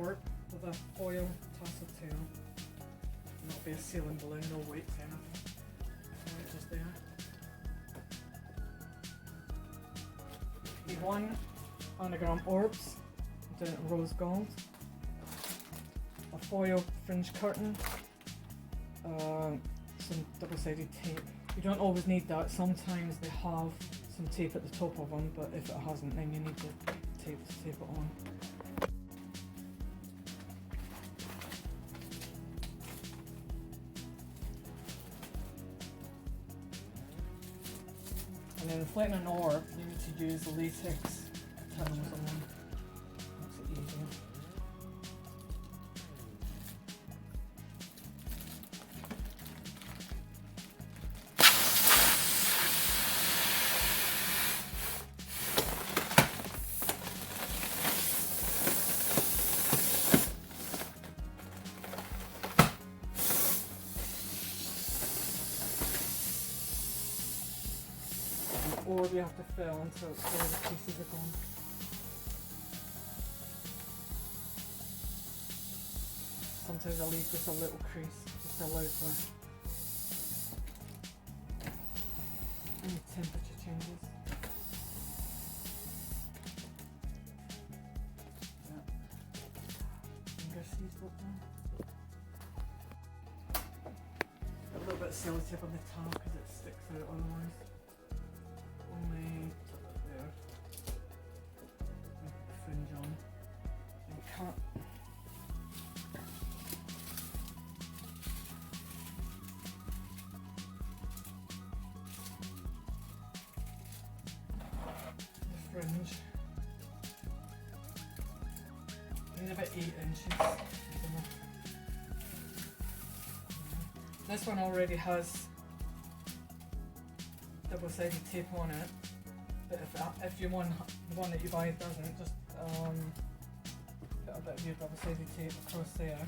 ORB with a foil tassel tail. And that'll be a ceiling balloon, no weight or anything. Right, just there. E1 anagram orbs, done it in rose gold. A foil fringe curtain. Some double-sided tape. You don't always need that. Sometimes they have some tape at the top of them, but if it hasn't, then you need the tape to tape it on. And then reflecting an orb, you need to use the latex towels on them. Makes it easier. Or we have to fill until all the pieces are gone. Sometimes I'll leave just a little crease just to allow for any temperature changes. Yeah. Finger seized up now. A little bit of sellotape on the top because it sticks out otherwise. Only put that there. Make the fringe on and cut. The fringe. I need about 8 inches. This one already has double-sided tape on it, but if the one that you buy doesn't, just put a bit of your double-sided tape across there.